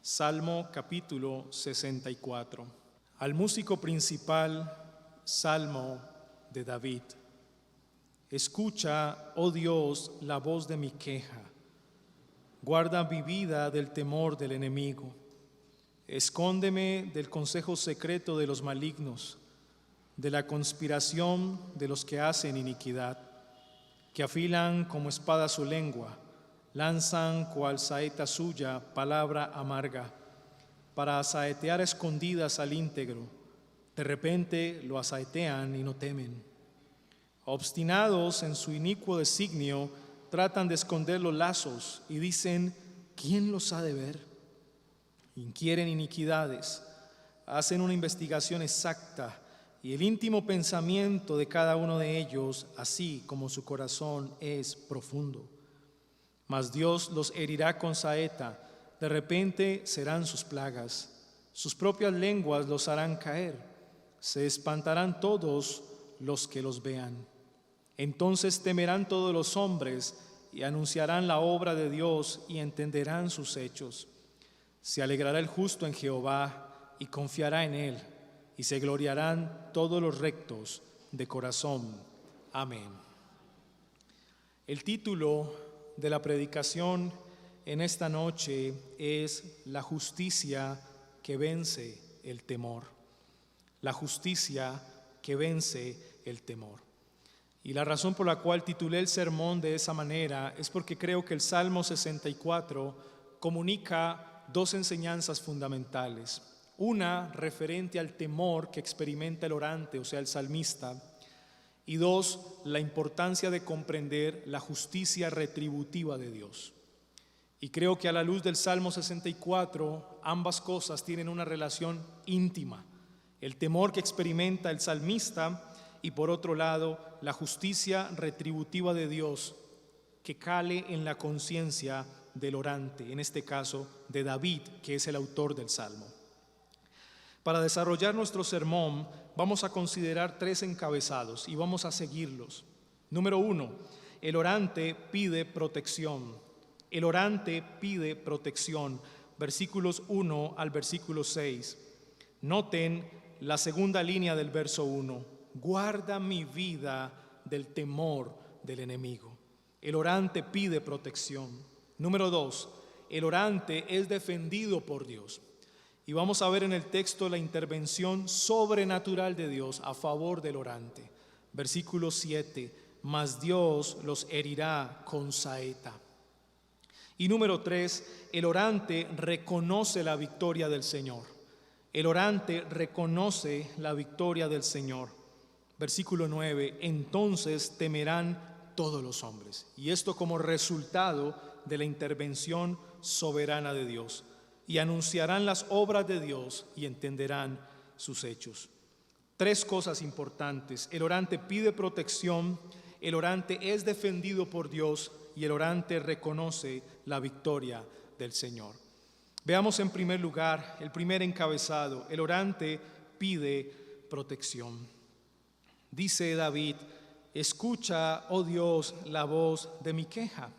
Salmo capítulo 64. Al músico principal, Salmo de David. Escucha, oh Dios, la voz de mi queja. Guarda mi vida del temor del enemigo. Escóndeme del consejo secreto de los malignos, de la conspiración de los que hacen iniquidad, que afilan como espada su lengua, lanzan cual saeta suya palabra amarga, para asaetear escondidas al íntegro. De repente lo asaetean y no temen. Obstinados en su inicuo designio, tratan de esconder los lazos y dicen: ¿quién los ha de ver? Inquieren iniquidades, hacen una investigación exacta y el íntimo pensamiento de cada uno de ellos, así como su corazón es profundo. Mas Dios los herirá con saeta, de repente serán sus plagas. Sus propias lenguas los harán caer, se espantarán todos los que los vean. Entonces temerán todos los hombres y anunciarán la obra de Dios y entenderán sus hechos. Se alegrará el justo en Jehová y confiará en él, y se gloriarán todos los rectos de corazón. Amén. El título de la predicación en esta noche es La justicia que vence el temor. La justicia que vence el temor. Y la razón por la cual titulé el sermón de esa manera es porque creo que el Salmo 64 comunica dos enseñanzas fundamentales. Una referente al temor que experimenta el orante, o sea, el salmista. Y dos, la importancia de comprender la justicia retributiva de Dios. Y creo que a la luz del Salmo 64, ambas cosas tienen una relación íntima. El temor que experimenta el salmista y por otro lado, la justicia retributiva de Dios que cale en la conciencia del orante, en este caso de David, que es el autor del Salmo. Para desarrollar nuestro sermón, vamos a considerar tres encabezados y vamos a seguirlos. Número 1, el orante pide protección. El orante pide protección, versículos 1 al versículo 6. Noten la segunda línea del verso 1. Guarda mi vida del temor del enemigo. El orante pide protección. Número 2, el orante es defendido por Dios. Y vamos a ver en el texto la intervención sobrenatural de Dios a favor del orante. Versículo 7, mas Dios los herirá con saeta. Y número 3, el orante reconoce la victoria del Señor. El orante reconoce la victoria del Señor. Versículo 9, entonces temerán todos los hombres. Y esto como resultado de la intervención soberana de Dios. Y anunciarán las obras de Dios y entenderán sus hechos. Tres cosas importantes. El orante pide protección, el orante es defendido por Dios y el orante reconoce la victoria del Señor. Veamos en primer lugar el primer encabezado. El orante pide protección. Dice David: escucha, oh Dios, la voz de mi queja.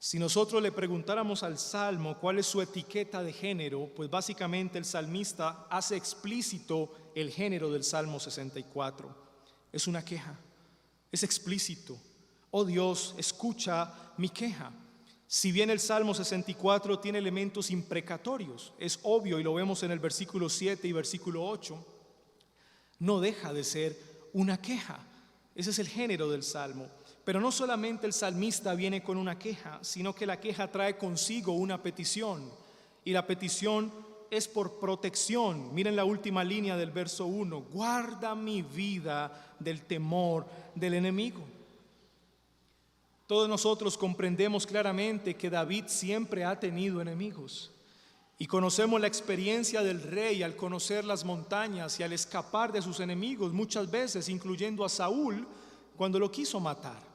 Si nosotros le preguntáramos al Salmo cuál es su etiqueta de género, pues básicamente el salmista hace explícito el género del Salmo 64. Es una queja, es explícito. Oh Dios, escucha mi queja. Si bien el Salmo 64 tiene elementos imprecatorios, es obvio y lo vemos en el versículo 7 y versículo 8, no deja de ser una queja. Ese es el género del Salmo. Pero no solamente el salmista viene con una queja, sino que la queja trae consigo una petición. Y la petición es por protección. Miren la última línea del verso 1. Guarda mi vida del temor del enemigo. Todos nosotros comprendemos claramente que David siempre ha tenido enemigos. Y conocemos la experiencia del rey al conocer las montañas y al escapar de sus enemigos, muchas veces incluyendo a Saúl cuando lo quiso matar.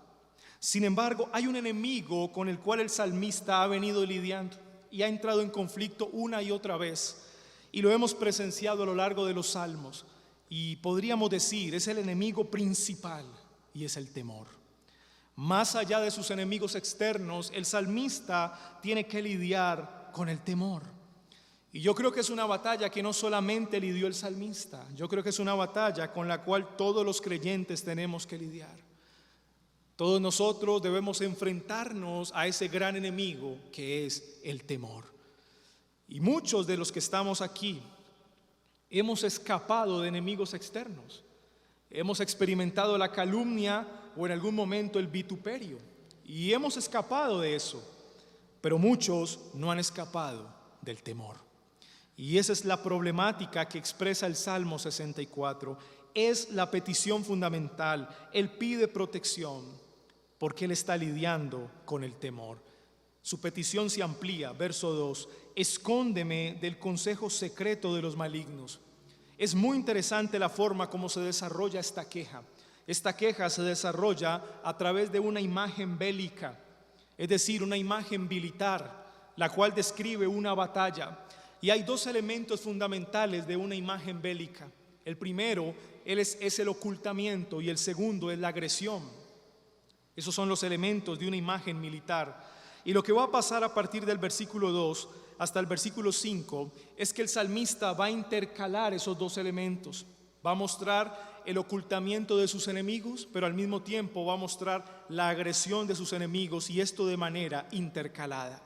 Sin embargo, hay un enemigo con el cual el salmista ha venido lidiando y ha entrado en conflicto una y otra vez. Y lo hemos presenciado a lo largo de los salmos. Y podríamos decir, es el enemigo principal y es el temor. Más allá de sus enemigos externos, el salmista tiene que lidiar con el temor. Y yo creo que es una batalla que no solamente lidió el salmista, yo creo que es una batalla con la cual todos los creyentes tenemos que lidiar. Todos nosotros debemos enfrentarnos a ese gran enemigo que es el temor. Y muchos de los que estamos aquí hemos escapado de enemigos externos. Hemos experimentado la calumnia o en algún momento el vituperio. Y hemos escapado de eso. Pero muchos no han escapado del temor. Y esa es la problemática que expresa el Salmo 64. Es la petición fundamental. Él pide protección porque él está lidiando con el temor. Su petición se amplía, verso 2. Escóndeme del consejo secreto de los malignos. Es muy interesante la forma como se desarrolla esta queja. Esta queja se desarrolla a través de una imagen bélica, es decir, una imagen militar, la cual describe una batalla. Y hay dos elementos fundamentales de una imagen bélica. El primero es el ocultamiento y el segundo es la agresión. Esos son los elementos de una imagen militar. Y lo que va a pasar a partir del versículo 2 hasta el versículo 5 es que el salmista va a intercalar esos dos elementos. Va a mostrar el ocultamiento de sus enemigos, pero al mismo tiempo va a mostrar la agresión de sus enemigos, y esto de manera intercalada.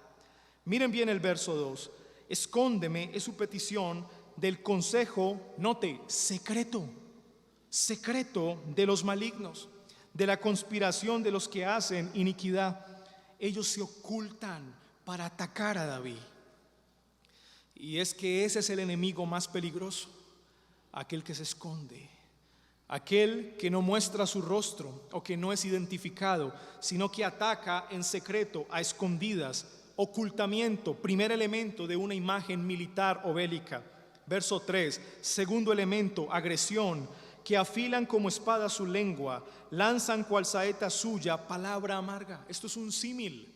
Miren bien el verso 2. Escóndeme es su petición del consejo, note, secreto de los malignos, de la conspiración de los que hacen iniquidad. Ellos se ocultan para atacar a David. Y es que ese es el enemigo más peligroso, aquel que se esconde, aquel que no muestra su rostro o que no es identificado, sino que ataca en secreto, a escondidas. Ocultamiento, primer elemento de una imagen militar o bélica. Verso 3, segundo elemento, agresión, que afilan como espada su lengua, lanzan cual saeta suya palabra amarga. Esto es un símil.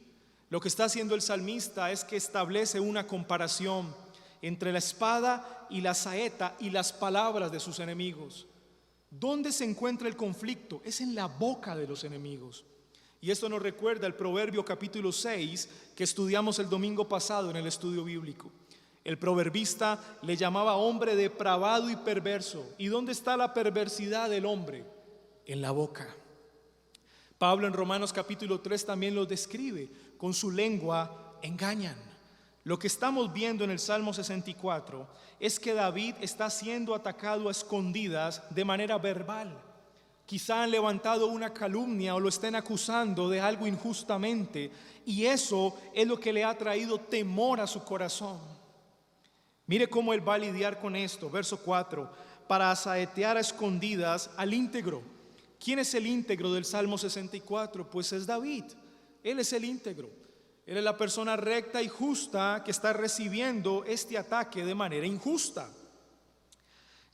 Lo que está haciendo el salmista es que establece una comparación entre la espada y la saeta y las palabras de sus enemigos. ¿Dónde se encuentra el conflicto? Es en la boca de los enemigos. Y esto nos recuerda el Proverbio capítulo 6 que estudiamos el domingo pasado en el estudio bíblico. El proverbista le llamaba hombre depravado y perverso. ¿Y dónde está la perversidad del hombre? En la boca. Pablo en Romanos capítulo 3 también lo describe. Con su lengua engañan. Lo que estamos viendo en el Salmo 64 es que David está siendo atacado a escondidas de manera verbal. Quizá han levantado una calumnia o lo estén acusando de algo injustamente, y eso es lo que le ha traído temor a su corazón. Mire cómo él va a lidiar con esto. Verso 4, para asaetear a escondidas al íntegro. ¿Quién es el íntegro del Salmo 64? Pues es David. Él es el íntegro. Él es la persona recta y justa que está recibiendo este ataque de manera injusta.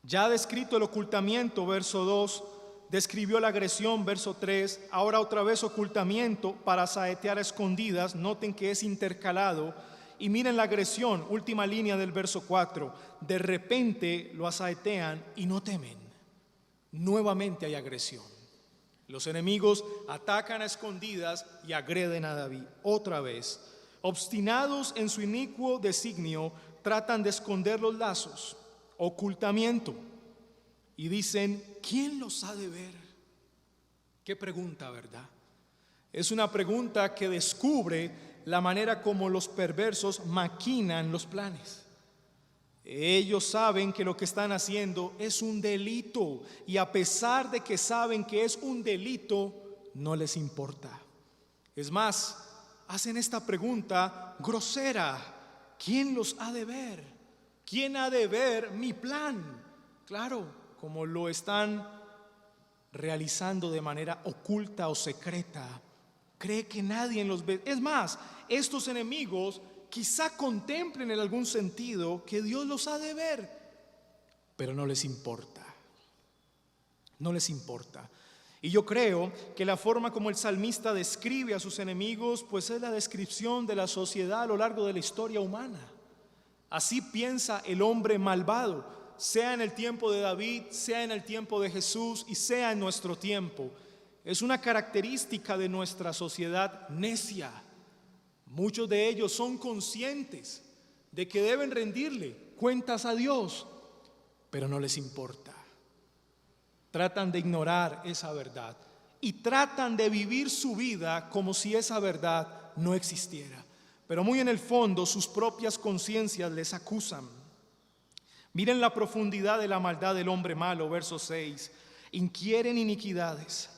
Ya ha descrito el ocultamiento, verso 2, describió la agresión, verso 3, ahora otra vez ocultamiento para saetear a escondidas. Noten que es intercalado. Y miren la agresión, última línea del verso 4, de repente lo asaetean y no temen. Nuevamente hay agresión. Los enemigos atacan a escondidas y agreden a David. Otra vez, obstinados en su inicuo designio, tratan de esconder los lazos. Ocultamiento. Y dicen, ¿quién los ha de ver? Qué pregunta, ¿verdad? Es una pregunta que descubre la manera como los perversos maquinan los planes. Ellos saben que lo que están haciendo es un delito, y a pesar de que saben que es un delito, no les importa. Es más, hacen esta pregunta grosera: ¿quién los ha de ver? ¿Quién ha de ver mi plan? Claro, como lo están realizando de manera oculta o secreta, cree que nadie los ve. Es más, estos enemigos quizá contemplen en algún sentido que Dios los ha de ver, pero no les importa. No les importa. Y yo creo que la forma como el salmista describe a sus enemigos, pues es la descripción de la sociedad a lo largo de la historia humana. Así piensa el hombre malvado, sea en el tiempo de David, sea en el tiempo de Jesús y sea en nuestro tiempo. Es una característica de nuestra sociedad necia. Muchos de ellos son conscientes de que deben rendirle cuentas a Dios, pero no les importa. Tratan de ignorar esa verdad y tratan de vivir su vida como si esa verdad no existiera. Pero muy en el fondo sus propias conciencias les acusan. Miren la profundidad de la maldad del hombre malo, verso 6. Inquieren iniquidades,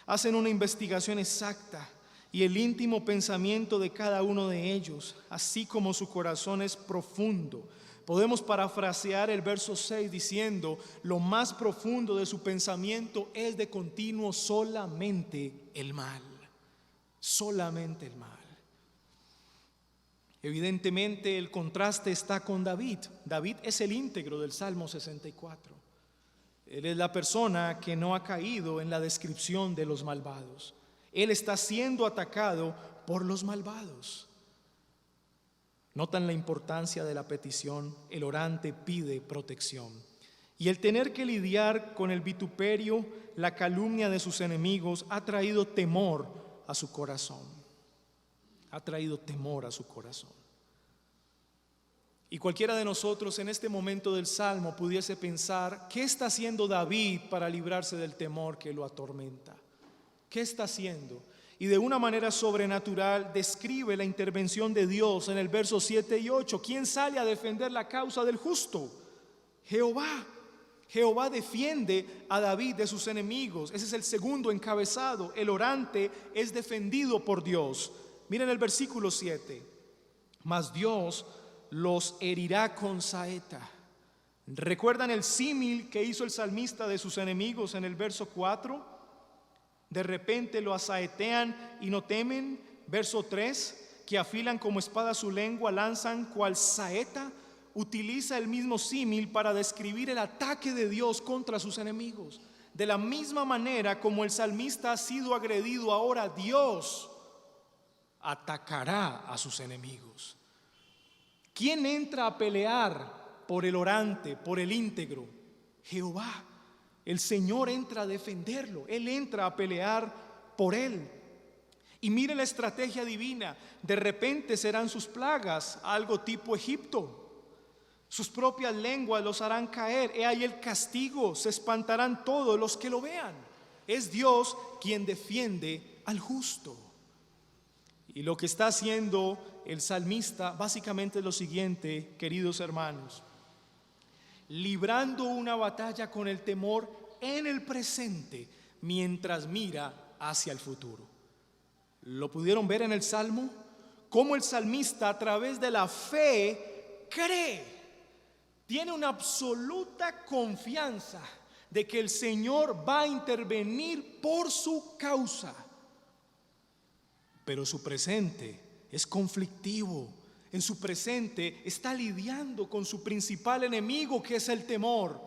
hacen una investigación exacta y el íntimo pensamiento de cada uno de ellos, así como su corazón es profundo. Podemos parafrasear el verso 6 diciendo: lo más profundo de su pensamiento es de continuo solamente el mal. Solamente el mal. Evidentemente el contraste está con David. David es el íntegro del Salmo 64. Él es la persona que no ha caído en la descripción de los malvados. Él está siendo atacado por los malvados. Notan la importancia de la petición. El orante pide protección. Y el tener que lidiar con el vituperio, la calumnia de sus enemigos, ha traído temor a su corazón. Ha traído temor a su corazón. Y cualquiera de nosotros en este momento del Salmo pudiese pensar: ¿qué está haciendo David para librarse del temor que lo atormenta? ¿Qué está haciendo? Y de una manera sobrenatural describe la intervención de Dios en el verso 7 y 8. ¿Quién sale a defender la causa del justo? Jehová. Jehová defiende a David de sus enemigos. Ese es el segundo encabezado. El orante es defendido por Dios. Miren el versículo 7. Mas Dios los herirá con saeta. ¿Recuerdan el símil que hizo el salmista de sus enemigos en el verso 4? De repente lo asaetean y no temen. Verso 3, que afilan como espada su lengua, lanzan cual saeta. Utiliza el mismo símil para describir el ataque de Dios contra sus enemigos. De la misma manera como el salmista ha sido agredido, ahora Dios atacará a sus enemigos. ¿Quién entra a pelear por el orante, por el íntegro? Jehová. El Señor entra a defenderlo. Él entra a pelear por él. Y mire la estrategia divina. De repente serán sus plagas algo tipo Egipto. Sus propias lenguas los harán caer. He ahí el castigo. Se espantarán todos los que lo vean. Es Dios quien defiende al justo. Y lo que está haciendo el salmista básicamente es lo siguiente, queridos hermanos: librando una batalla con el temor en el presente mientras mira hacia el futuro. ¿Lo pudieron ver en el Salmo? Cómo el salmista, a través de la fe, cree, tiene una absoluta confianza de que el Señor va a intervenir por su causa. Pero su presente es conflictivo. En su presente está lidiando con su principal enemigo, que es el temor.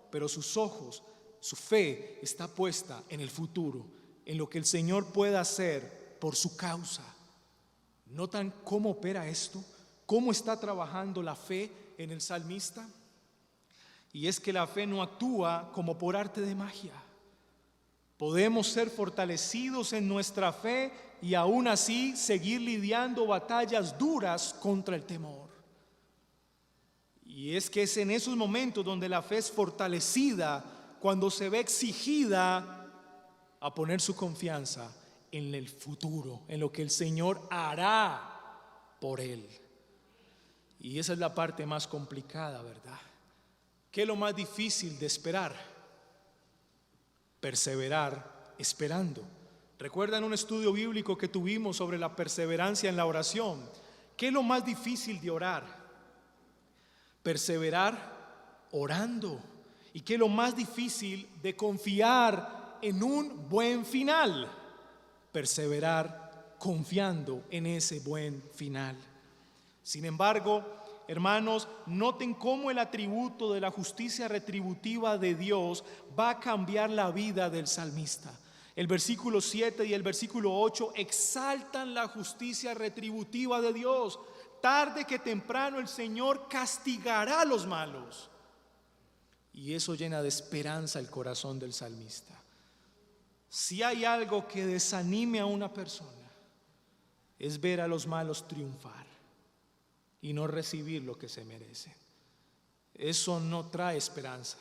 Pero sus ojos, su fe está puesta en el futuro, en lo que el Señor pueda hacer por su causa. ¿Notan cómo opera esto? ¿Cómo está trabajando la fe en el salmista? Y es que la fe no actúa como por arte de magia. Podemos ser fortalecidos en nuestra fe y aún así seguir lidiando batallas duras contra el temor. Y es que es en esos momentos donde la fe es fortalecida, cuando se ve exigida a poner su confianza en el futuro, en lo que el Señor hará por él. Y esa es la parte más complicada, ¿verdad? ¿Qué es lo más difícil de esperar? Perseverar esperando. ¿Recuerdan un estudio bíblico que tuvimos sobre la perseverancia en la oración? ¿Qué es lo más difícil de orar? Perseverar orando. ¿Y qué es lo más difícil de confiar en un buen final? Perseverar confiando en ese buen final. Sin embargo, hermanos, noten cómo el atributo de la justicia retributiva de Dios va a cambiar la vida del salmista. El versículo 7 y el versículo 8 exaltan la justicia retributiva de Dios. Tarde que temprano el Señor castigará a los malos. Y eso llena de esperanza el corazón del salmista. Si hay algo que desanime a una persona, es ver a los malos triunfar. y no recibir lo que se merece. Eso no trae esperanza,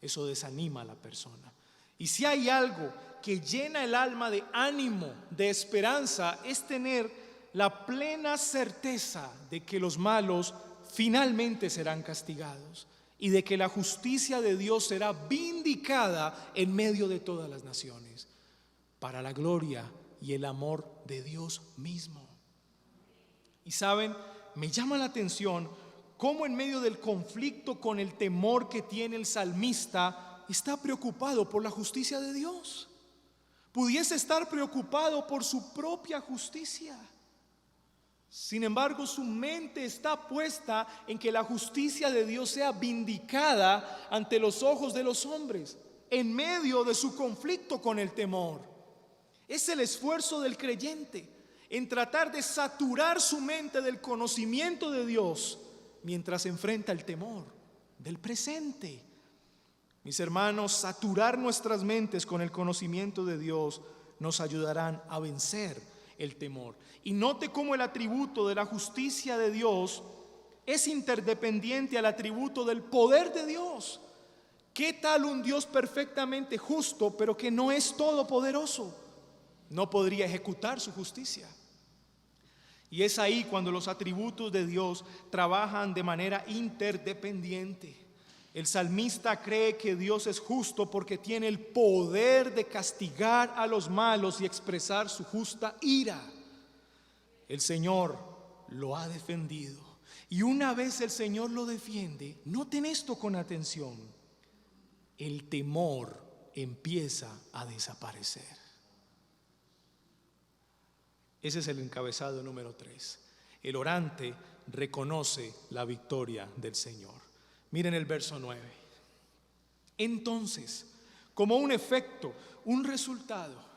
eso desanima a la persona. Y si hay algo que llena el alma de ánimo, de esperanza, es tener la plena certeza de que los malos finalmente serán castigados y de que la justicia de Dios será vindicada en medio de todas las naciones, para la gloria y el amor de Dios mismo. Y saben, me llama la atención cómo en medio del conflicto con el temor que tiene el salmista, está preocupado por la justicia de Dios. Pudiese estar preocupado por su propia justicia. Sin embargo, su mente está puesta en que la justicia de Dios sea vindicada ante los ojos de los hombres, en medio de su conflicto con el temor. Es el esfuerzo del creyente en tratar de saturar su mente del conocimiento de Dios mientras enfrenta el temor del presente. Mis hermanos, saturar nuestras mentes con el conocimiento de Dios nos ayudarán a vencer el temor. Y note cómo el atributo de la justicia de Dios es interdependiente al atributo del poder de Dios. ¿Qué tal un Dios perfectamente justo, pero que no es todopoderoso? No podría ejecutar su justicia. Y es ahí cuando los atributos de Dios trabajan de manera interdependiente. El salmista cree que Dios es justo porque tiene el poder de castigar a los malos y expresar su justa ira. El Señor lo ha defendido. Y una vez el Señor lo defiende, noten esto con atención, el temor empieza a desaparecer. Ese es el encabezado número 3. El orante reconoce la victoria del Señor. Miren el verso 9. Entonces, como un efecto, un resultado,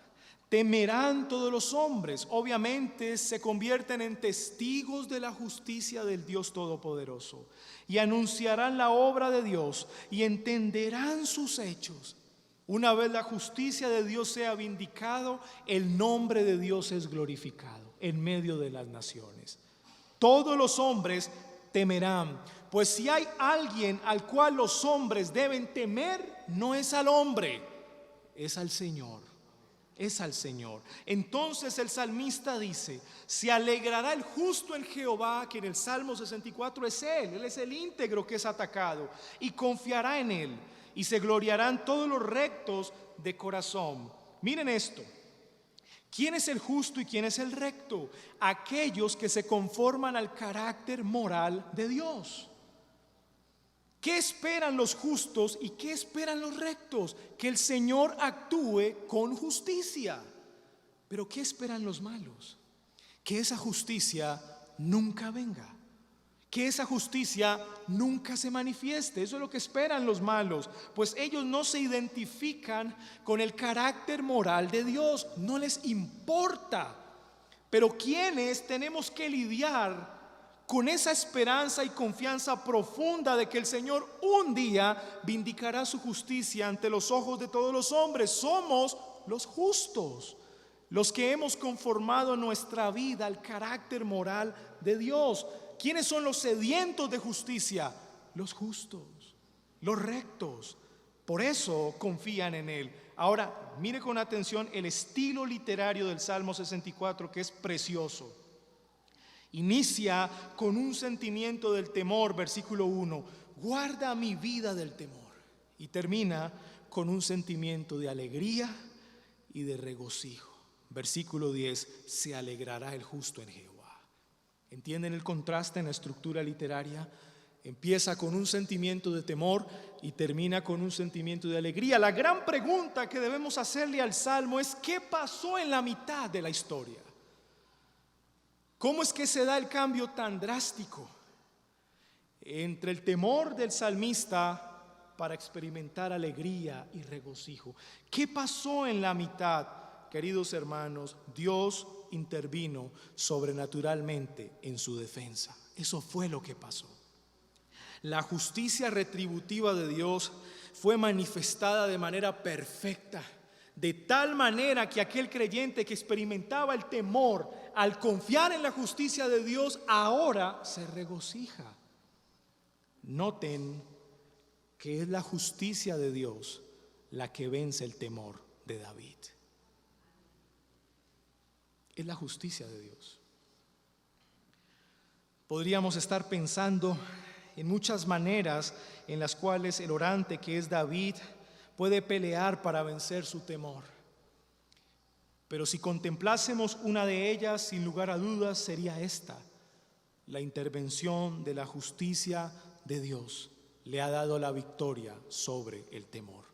temerán todos los hombres. Obviamente se convierten en testigos de la justicia del Dios Todopoderoso y anunciarán la obra de Dios y entenderán sus hechos. Una vez la justicia de Dios sea vindicado, el nombre de Dios es glorificado en medio de las naciones. Todos los hombres temerán, pues si hay alguien al cual los hombres deben temer, no es al hombre, es al Señor. Es al Señor. Entonces el salmista dice: se alegrará el justo en Jehová, que en el Salmo 64 es Él es el íntegro que es atacado, y confiará en Él, y se gloriarán todos los rectos de corazón. Miren esto. ¿Quién es el justo y quién es el recto? Aquellos que se conforman al carácter moral de Dios. ¿Qué esperan los justos y qué esperan los rectos? Que el Señor actúe con justicia. Pero ¿qué esperan los malos? Que esa justicia nunca venga. Que esa justicia nunca se manifieste. Eso es lo que esperan los malos, pues ellos no se identifican con el carácter moral de Dios, no les importa. Pero quienes tenemos que lidiar con esa esperanza y confianza profunda de que el Señor un día vindicará su justicia ante los ojos de todos los hombres, somos los justos, los que hemos conformado nuestra vida al carácter moral de Dios. ¿Quiénes son los sedientos de justicia? Los justos, los rectos. Por eso confían en Él. Ahora, mire con atención el estilo literario del Salmo 64, que es precioso. Inicia con un sentimiento del temor, versículo 1. Guarda mi vida del temor. Y termina con un sentimiento de alegría y de regocijo. Versículo 10. Se alegrará el justo en Jehová. ¿Entienden el contraste en la estructura literaria? Empieza con un sentimiento de temor y termina con un sentimiento de alegría. La gran pregunta que debemos hacerle al Salmo es: ¿qué pasó en la mitad de la historia? ¿Cómo es que se da el cambio tan drástico entre el temor del salmista para experimentar alegría y regocijo? ¿Qué pasó en la mitad? Queridos hermanos, Dios intervino sobrenaturalmente en su defensa. Eso fue lo que pasó. La justicia retributiva de Dios fue manifestada de manera perfecta, de tal manera que aquel creyente que experimentaba el temor al confiar en la justicia de Dios ahora se regocija. Noten que es la justicia de Dios la que vence el temor de David. Es la justicia de Dios. Podríamos estar pensando en muchas maneras en las cuales el orante, que es David, puede pelear para vencer su temor. Pero si contemplásemos una de ellas, sin lugar a dudas, sería esta: la intervención de la justicia de Dios le ha dado la victoria sobre el temor.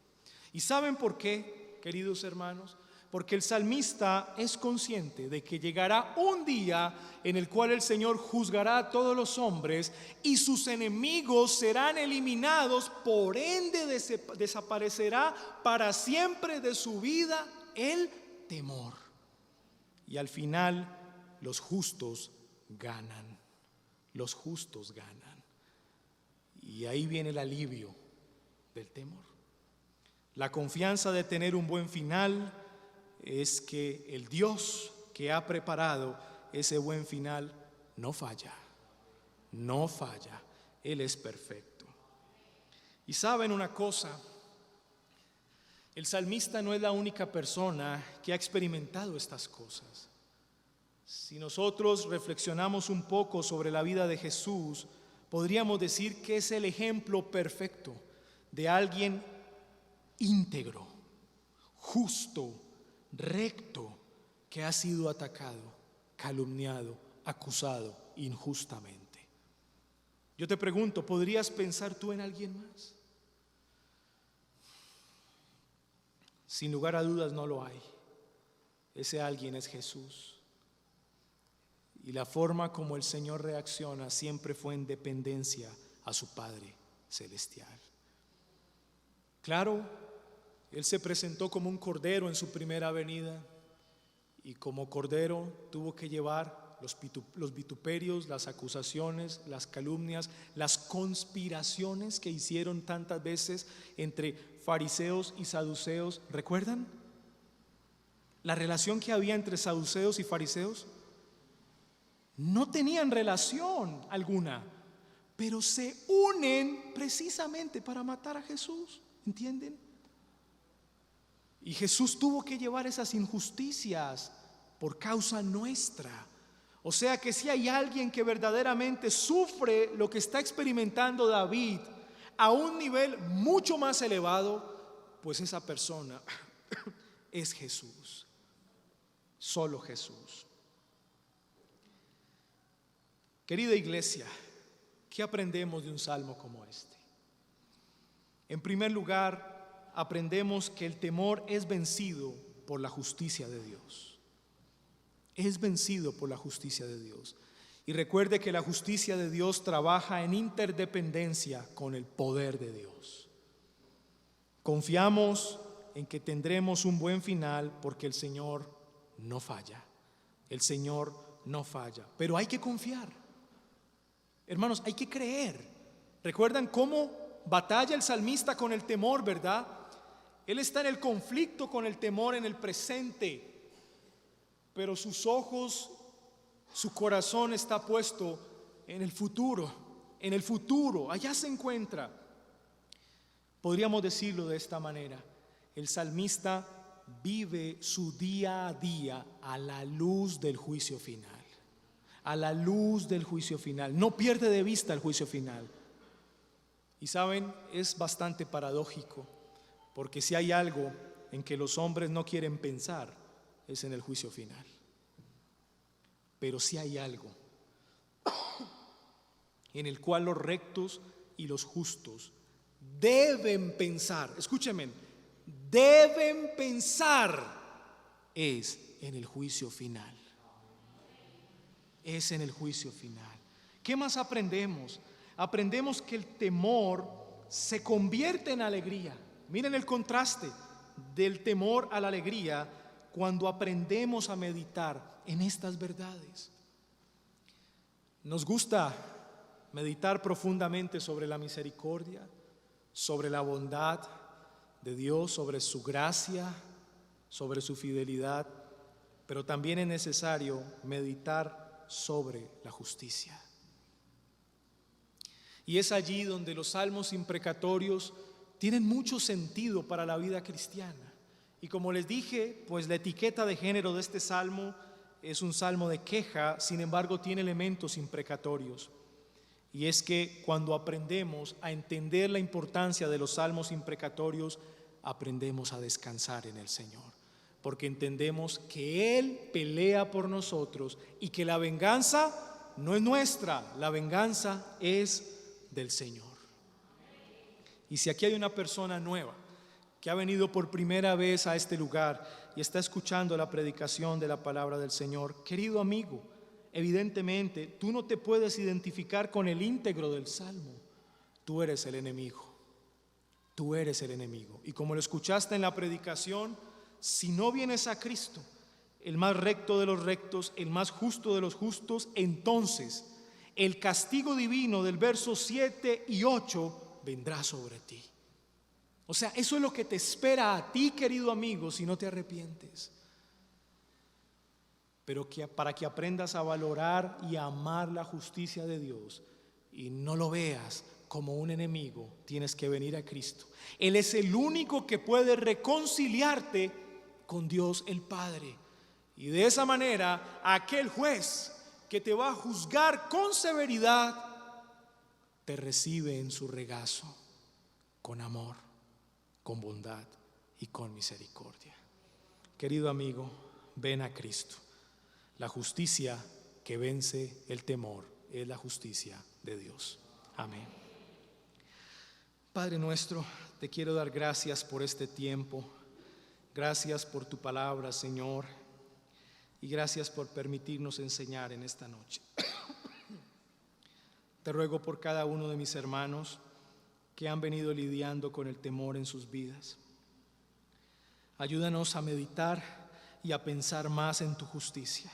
¿Y saben por qué, queridos hermanos? Porque el salmista es consciente de que llegará un día en el cual el Señor juzgará a todos los hombres y sus enemigos serán eliminados, por ende desaparecerá para siempre de su vida el temor. Y al final los justos ganan, los justos ganan. Y ahí viene el alivio del temor. La confianza de tener un buen final es que el Dios que ha preparado ese buen final no falla, no falla. Él es perfecto. Y saben una cosa, el salmista no es la única persona que ha experimentado estas cosas. Si nosotros reflexionamos un poco sobre la vida de Jesús, podríamos decir que es el ejemplo perfecto de alguien íntegro, justo, recto, que ha sido atacado, calumniado, acusado injustamente. Yo te pregunto, ¿podrías pensar tú en alguien más? Sin lugar a dudas no lo hay. Ese alguien es Jesús. Y la forma como el Señor reacciona siempre fue en dependencia a su Padre Celestial. Claro, Él se presentó como un cordero en su primera venida, y como cordero tuvo que llevar los vituperios, las acusaciones, las calumnias, las conspiraciones que hicieron tantas veces entre fariseos y saduceos. ¿Recuerdan la relación que había entre saduceos y fariseos? No tenían relación alguna, pero se unen precisamente para matar a Jesús, ¿entienden? Y Jesús tuvo que llevar esas injusticias por causa nuestra. O sea que si hay alguien que verdaderamente sufre lo que está experimentando David a un nivel mucho más elevado, pues esa persona es Jesús. Solo Jesús. Querida iglesia, ¿qué aprendemos de un salmo como este? En primer lugar, aprendemos que el temor es vencido por la justicia de Dios. Es vencido por la justicia de Dios. Y recuerde que la justicia de Dios trabaja en interdependencia con el poder de Dios. Confiamos en que tendremos un buen final porque el Señor no falla. El Señor no falla. Pero hay que confiar. Hermanos, hay que creer. ¿Recuerdan cómo batalla el salmista con el temor, verdad? Él está en el conflicto con el temor en el presente, pero sus ojos, su corazón está puesto en el futuro, allá se encuentra. Podríamos decirlo de esta manera: el salmista vive su día a día a la luz del juicio final, a la luz del juicio final, no pierde de vista el juicio final. Y saben, es bastante paradójico, porque si hay algo en que los hombres no quieren pensar, es en el juicio final. Pero si hay algo en el cual los rectos y los justos deben pensar, escúchenme, deben pensar, es en el juicio final. Es en el juicio final. ¿Qué más aprendemos? Aprendemos que el temor se convierte en alegría. Miren el contraste del temor a la alegría cuando aprendemos a meditar en estas verdades. Nos gusta meditar profundamente sobre la misericordia, sobre la bondad de Dios, sobre su gracia, sobre su fidelidad, pero también es necesario meditar sobre la justicia. Y es allí donde los salmos imprecatorios tienen mucho sentido para la vida cristiana. Y como les dije, pues la etiqueta de género de este salmo es un salmo de queja, sin embargo tiene elementos imprecatorios. Y es que cuando aprendemos a entender la importancia de los salmos imprecatorios, aprendemos a descansar en el Señor, porque entendemos que Él pelea por nosotros y que la venganza no es nuestra, la venganza es del Señor. Y si aquí hay una persona nueva que ha venido por primera vez a este lugar y está escuchando la predicación de la palabra del Señor, querido amigo, evidentemente tú no te puedes identificar con el íntegro del Salmo. Tú eres el enemigo. Tú eres el enemigo. Y como lo escuchaste en la predicación, si no vienes a Cristo, el más recto de los rectos, el más justo de los justos, entonces el castigo divino del verso 7 y 8 vendrá sobre ti. O sea, eso es lo que te espera a ti, querido amigo, si no te arrepientes. Pero para que aprendas a valorar y a amar la justicia de Dios y no lo veas como un enemigo, tienes que venir a Cristo. Él es el único que puede reconciliarte con Dios el Padre. Y de esa manera, aquel juez que te va a juzgar con severidad, te recibe en su regazo, con amor, con bondad y con misericordia. Querido amigo, ven a Cristo. La justicia que vence el temor es la justicia de Dios. Amén. Padre nuestro, te quiero dar gracias por este tiempo. Gracias por tu palabra, Señor. Y gracias por permitirnos enseñar en esta noche. Te ruego por cada uno de mis hermanos que han venido lidiando con el temor en sus vidas. Ayúdanos a meditar y a pensar más en tu justicia.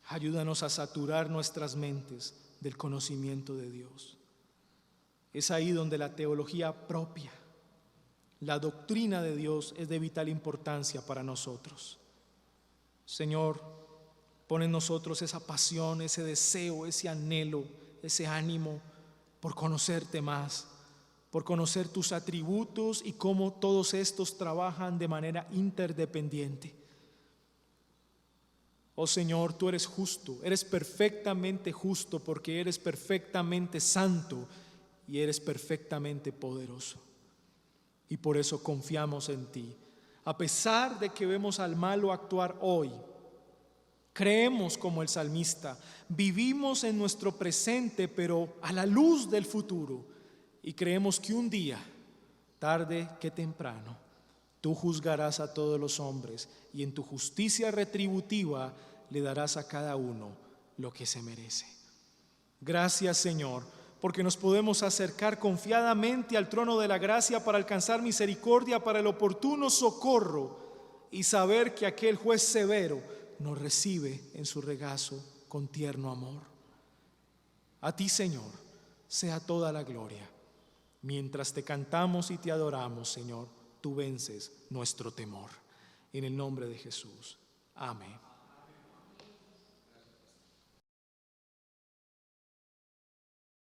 Ayúdanos a saturar nuestras mentes del conocimiento de Dios. Es ahí donde la teología propia, la doctrina de Dios es de vital importancia para nosotros. Señor, pon en nosotros esa pasión, ese deseo, ese anhelo, ese ánimo por conocerte más, por conocer tus atributos y cómo todos estos trabajan de manera interdependiente. Oh Señor, tú eres justo, eres perfectamente justo porque eres perfectamente santo y eres perfectamente poderoso. Y por eso confiamos en ti. A pesar de que vemos al malo actuar hoy, creemos como el salmista, vivimos en nuestro presente, pero a la luz del futuro, y creemos que un día, tarde que temprano, tú juzgarás a todos los hombres y en tu justicia retributiva le darás a cada uno lo que se merece. Gracias, Señor, porque nos podemos acercar confiadamente al trono de la gracia para alcanzar misericordia para el oportuno socorro y saber que aquel juez severo nos recibe en su regazo con tierno amor. A ti, Señor, sea toda la gloria. Mientras te cantamos y te adoramos, Señor, tú vences nuestro temor. En el nombre de Jesús. Amén.